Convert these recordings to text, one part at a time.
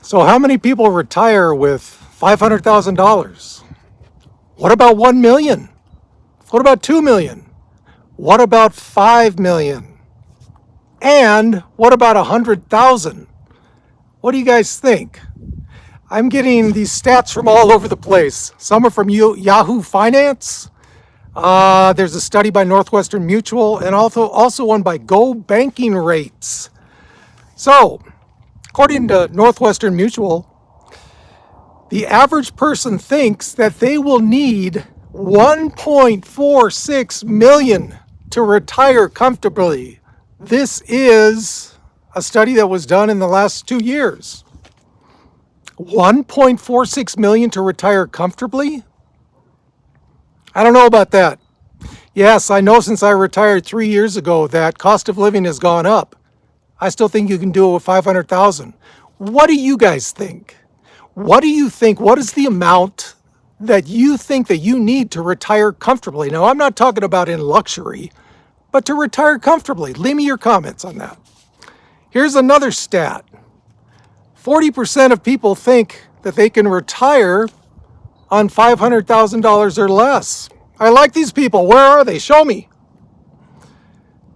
So how many people retire with $500,000? What about 1 million? What about 2 million? What about 5 million? And what about 100,000? What do you guys think? I'm getting these stats from all over the place. Some are from Yahoo Finance. There's a study by Northwestern Mutual and also one by Go Banking Rates. So, according to Northwestern Mutual, the average person thinks that they will need 1.46 million to retire comfortably. This is a study that was done in the last 2 years. 1.46 million to retire comfortably? I don't know about that. Yes, I know since I retired 3 years ago that cost of living has gone up. I still think you can do it with 500,000. What do you guys think? What do you think? What is the amount that you think that you need to retire comfortably? Now, I'm not talking about in luxury, but to retire comfortably. Leave me your comments on that. Here's another stat. 40% of people think that they can retire on $500,000 or less. I like these people. Where are they? Show me.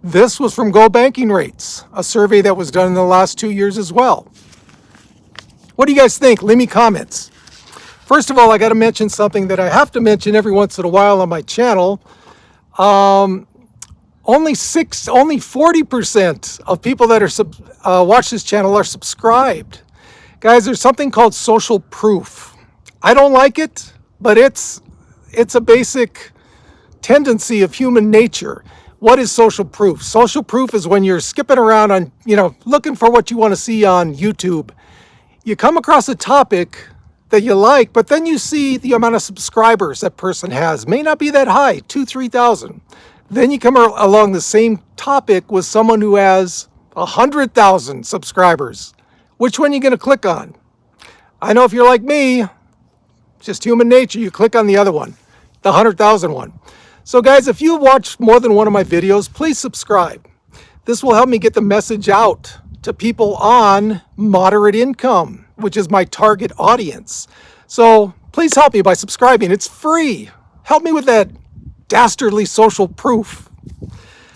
This was from Go Banking Rates, a survey that was done in the last 2 years as well. What do you guys think? Leave me comments. First of all, I got to mention something that I have to mention every once in a while on my channel. Only 40% of people that are watch this channel are subscribed. Guys, there's something called social proof. I don't like it, but it's a basic tendency of human nature. What is social proof? Social proof is when you're skipping around on, looking for what you want to see on YouTube. You come across a topic that you like, but then you see the amount of subscribers that person has. May not be that high, 2,000, 3,000. Then you come along the same topic with someone who has 100,000 subscribers. Which one are you going to click on? I know if you're like me, just human nature, you click on the other one, the 100,000 one. So guys, if you've watched more than one of my videos, please subscribe. This will help me get the message out to people on moderate income, which is my target audience. So please help me by subscribing. It's free. Help me with that dastardly social proof.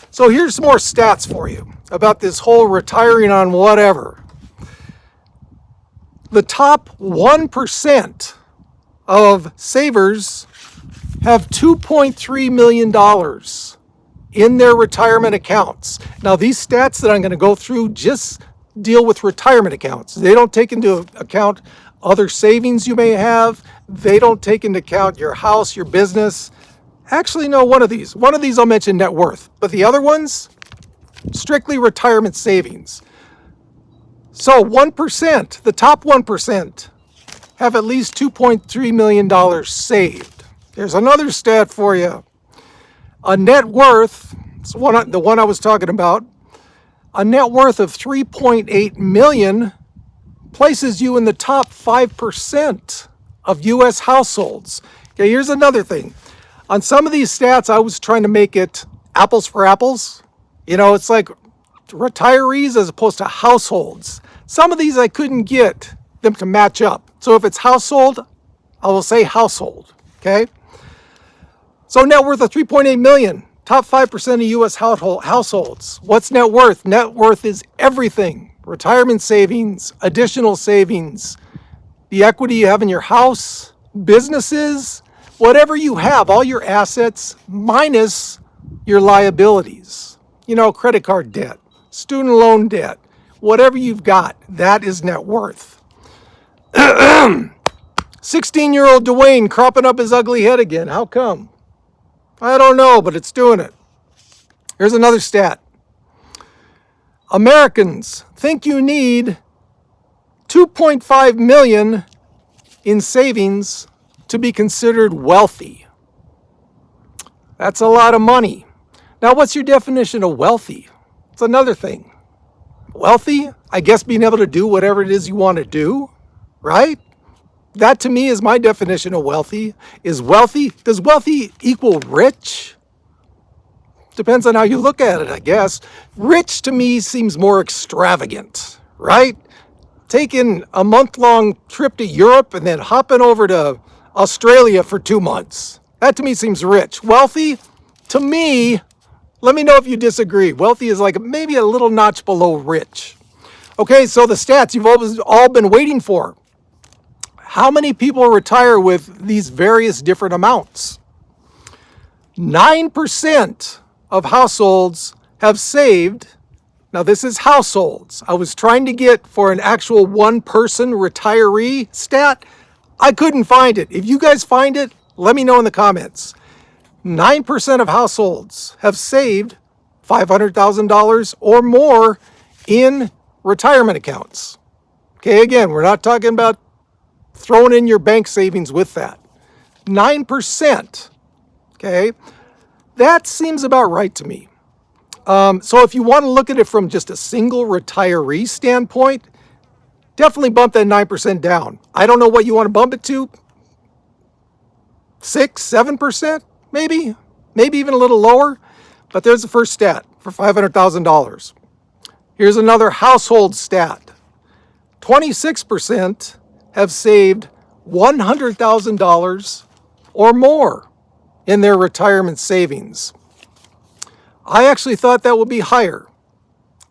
So here's some more stats for you about this whole retiring on whatever. The top 1% of savers have $2.3 million in their retirement accounts. Now, these stats that I'm going to go through just deal with retirement accounts. They don't take into account other savings you may have. They don't take into account your house, your business. Actually, no, one of these I'll mention net worth, but the other ones, strictly retirement savings. So 1%, the top 1%, have at least $2.3 million saved. There's another stat for you. A net worth, the one I was talking about, a net worth of 3.8 million places you in the top 5% of U.S. households. Okay, here's another thing. On some of these stats, I was trying to make it apples for apples. It's like retirees as opposed to households. Some of these I couldn't get them to match up. So if it's household, I will say household, okay? So net worth of 3.8 million, top 5% of U.S. households. What's net worth? Net worth is everything. Retirement savings, additional savings, the equity you have in your house, businesses, whatever you have, all your assets minus your liabilities. Credit card debt, student loan debt, whatever you've got, that is net worth. 16-year-old Duane cropping up his ugly head again. How come? I don't know, but it's doing it. Here's another stat. Americans think you need 2.5 million in savings to be considered wealthy. That's a lot of money. Now, what's your definition of wealthy? It's another thing. Wealthy, I guess being able to do whatever it is you want to do, right? That to me is my definition of wealthy. Does wealthy equal rich? Depends on how you look at it, I guess. Rich to me seems more extravagant, right? taking a month-long trip to Europe and then hopping over to Australia for 2 months. That to me seems rich. Wealthy, to me, let me know if you disagree. Wealthy is like maybe a little notch below rich. Okay, so the stats you've all been waiting for. How many people retire with these various different amounts? 9% of households have saved. Now this is households. I was trying to get for an actual one-person retiree stat. I couldn't find it. If you guys find it, let me know in the comments. 9% of households have saved $500,000 or more in retirement accounts. Okay, again, we're not talking about throwing in your bank savings with that. 9%. Okay, that seems about right to me. So if you want to look at it from just a single retiree standpoint, definitely bump that 9% down. I don't know what you want to bump it to. 6, 7%, maybe even a little lower. But there's the first stat for $500,000. Here's another household stat. 26% have saved $100,000 or more in their retirement savings. I actually thought that would be higher.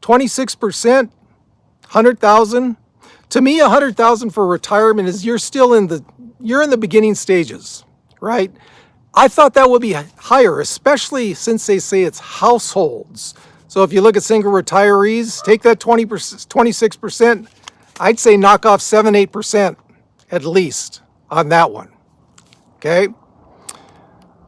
26%, 100,000. To me, 100,000 for retirement is you're in the beginning stages, right? I thought that would be higher, especially since they say it's households. So if you look at single retirees, take that 26%, I'd say knock off 7-8% at least on that one. Okay?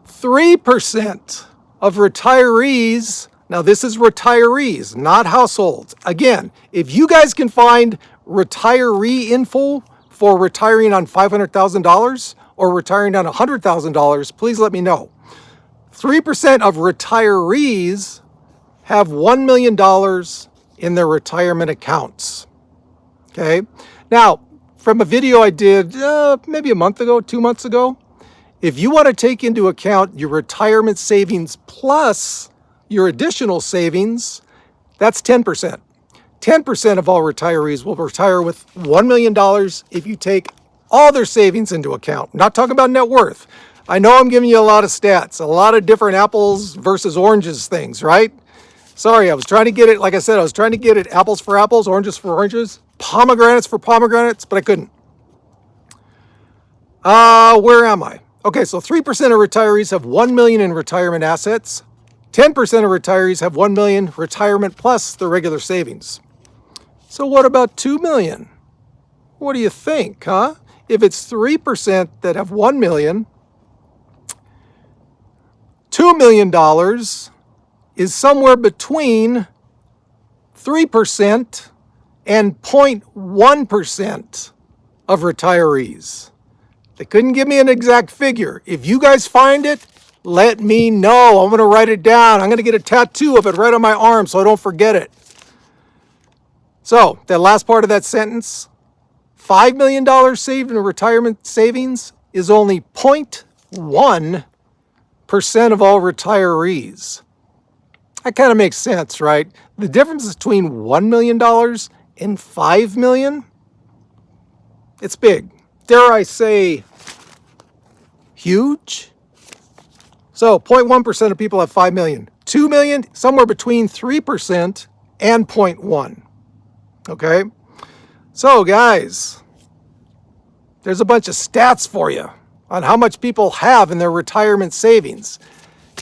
3% of retirees, now this is retirees, not households. Again, if you guys can find retiree info for retiring on $500,000 or retiring on $100,000, please let me know. 3% of retirees have $1 million in their retirement accounts. Okay? Now, from a video I did maybe a month ago, 2 months ago, if you want to take into account your retirement savings plus your additional savings, that's 10%. 10% of all retirees will retire with $1 million if you take all their savings into account. I'm not talking about net worth. I know I'm giving you a lot of stats, a lot of different apples versus oranges things, right? Sorry, I was trying to get it, like I said, I was trying to get it apples for apples, oranges for oranges, pomegranates for pomegranates, but I couldn't. Where am I? Okay, so 3% of retirees have $1 million in retirement assets. 10% of retirees have $1 million retirement plus the regular savings. So what about $2 million? What do you think, huh? If it's 3% that have $1 million, $2 million is somewhere between 3% and 0.1% of retirees. They couldn't give me an exact figure. If you guys find it, let me know. I'm going to write it down. I'm going to get a tattoo of it right on my arm so I don't forget it. So, that last part of that sentence, $5 million saved in retirement savings is only 0.1% of all retirees. That kind of makes sense, right? The difference between $1 million and $5 million, it's big. Dare I say, huge? So 0.1% of people have 5 million. 2 million, somewhere between 3% and 0.1. Okay? So guys, there's a bunch of stats for you on how much people have in their retirement savings.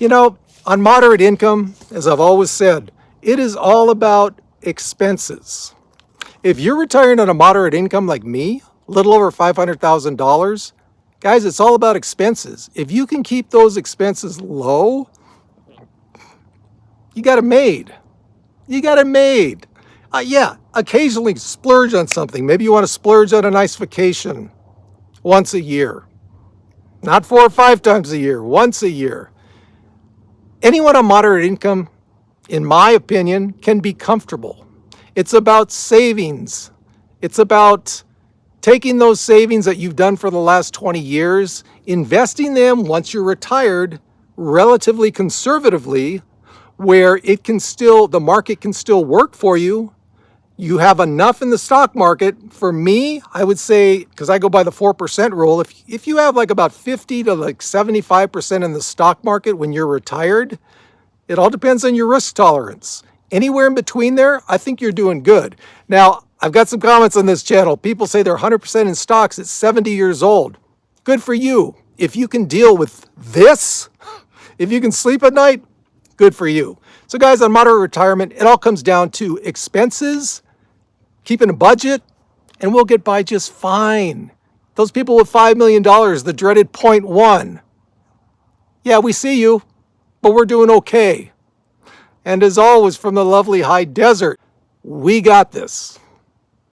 You know, on moderate income, as I've always said, it is all about expenses. If you're retiring on a moderate income like me, a little over $500,000, guys, it's all about expenses. If you can keep those expenses low, you got it made. You got it made. Yeah, occasionally splurge on something. Maybe you want to splurge on a nice vacation once a year. Not 4 or 5 times a year, once a year. Anyone on moderate income, in my opinion, can be comfortable. It's about savings. It's about taking those savings that you've done for the last 20 years, investing them once you're retired relatively conservatively, where the market can still work for you, You have enough in the stock market. For me, I would say, because I go by the 4% rule, if you have like about 50 to like 75% in the stock market when you're retired, it all depends on your risk tolerance. Anywhere in between there, I think you're doing good. Now, I've got some comments on this channel. People say they're 100% in stocks at 70 years old. Good for you. If you can deal with this, if you can sleep at night, good for you. So guys, on moderate retirement, it all comes down to expenses, keeping a budget, and we'll get by just fine. Those people with $5 million, the dreaded 0.1, yeah, we see you, but we're doing okay. And as always, from the lovely high desert, we got this.